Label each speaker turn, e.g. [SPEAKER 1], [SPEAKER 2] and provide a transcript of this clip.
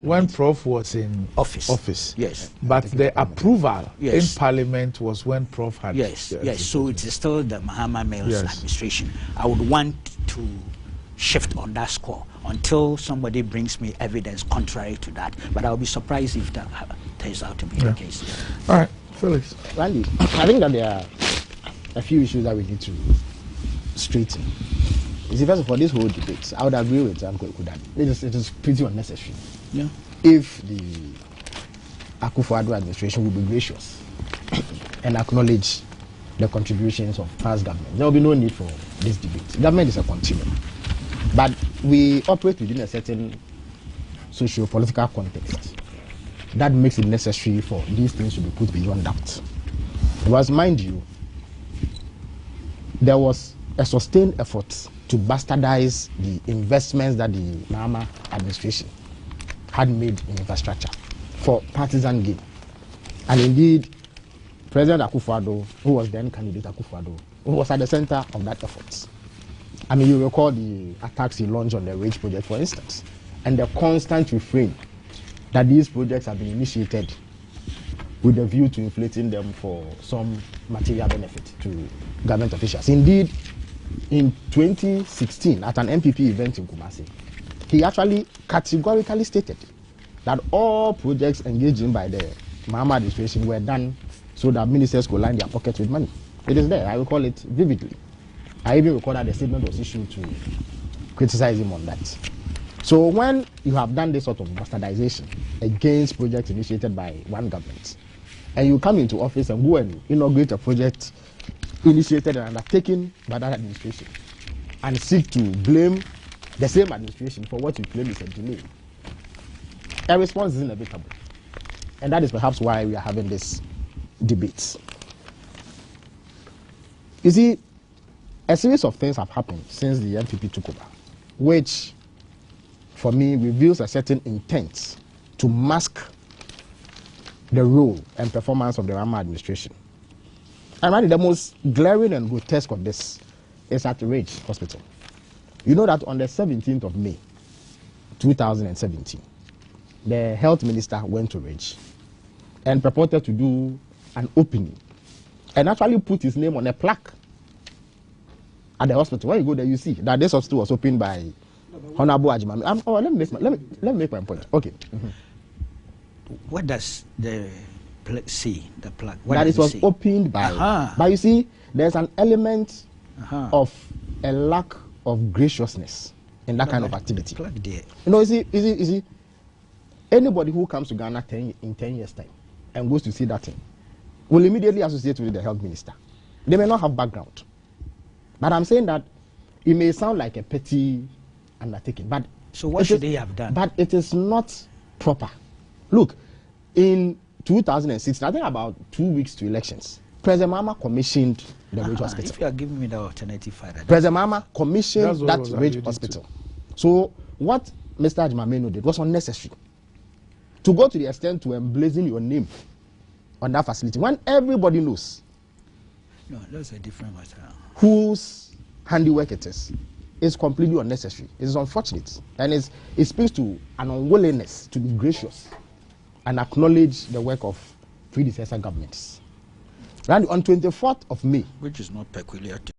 [SPEAKER 1] When Prof was in office.
[SPEAKER 2] Yes.
[SPEAKER 1] But the approval in
[SPEAKER 2] Yes.
[SPEAKER 1] Parliament was when Prof had.
[SPEAKER 2] Yes. So it is still the Mahama Mills administration. I would want to shift on that score until somebody brings me evidence contrary to that. But I'll be surprised if that turns out to be the case.
[SPEAKER 1] All right, Felix.
[SPEAKER 3] Randy, I think that there are a few issues that we need to straighten. You see, first of all, this whole debate, I would agree with Kwaku that it is pretty unnecessary.
[SPEAKER 2] Yeah.
[SPEAKER 3] If the Akufo-Addo administration will be gracious and acknowledge the contributions of past government, there will be no need for this debate. Government is a continuum. But we operate within a certain socio-political context that makes it necessary for these things to be put beyond doubt. Because, mind you, there was a sustained effort to bastardize the investments that the Mahama administration had made in infrastructure for partisan gain. And indeed, President Akufo-Addo, who was then candidate Akufo-Addo, who was at the center of that effort. I mean, you recall the attacks he launched on the Rage project, for instance, and the constant refrain that these projects have been initiated with a view to inflating them for some material benefit to government officials. Indeed, in 2016, at an MPP event in Kumasi, he actually categorically stated that all projects engaged in by the Mahama administration were done so that ministers could line their pockets with money. It is there. I recall it vividly. I even recall that the statement was issued to criticize him on that. So when you have done this sort of bastardization against projects initiated by one government, and you come into office and go and inaugurate a project initiated and undertaken by that administration, and seek to blame the same administration for what you claim is a delay, a response is inevitable. And that is perhaps why we are having this debate. You see, a series of things have happened since the MPP took over, which, for me, reveals a certain intent to mask the role and performance of the Mahama administration. And really, the most glaring and grotesque of this is at the Rage Hospital. You know that on the 17th of May, 2017, the health minister went to Rage and purported to do an opening and actually put his name on a plaque at the hospital. When you go there, you see that this hospital was opened by Honorable Ajimami. Let me make my point. Okay.
[SPEAKER 2] What does the see the plaque?
[SPEAKER 3] That it was opened by. But you see, there's an element of a lack of graciousness in that kind of activity. You know, you see, anybody who comes to Ghana in 10 years' time and goes to see that thing will immediately associate with the health minister. They may not have background. But I'm saying that it may sound like a petty undertaking. But
[SPEAKER 2] so what should they have done?
[SPEAKER 3] But it is not proper. Look, in 2016, I think about 2 weeks to elections, President Mahama commissioned the Rage Hospital.
[SPEAKER 2] If you are giving me the alternative,
[SPEAKER 3] President Mahama commissioned that Rage Hospital. So what Mr. Ajimameno did was unnecessary. To go to the extent to emblazon your name on that facility, when everybody knows.
[SPEAKER 2] No, that's a different matter.
[SPEAKER 3] Whose handiwork it is completely unnecessary. It is unfortunate. And it speaks to an unwillingness to be gracious and acknowledge the work of predecessor governments. And on 24th of May,
[SPEAKER 2] which is not peculiar to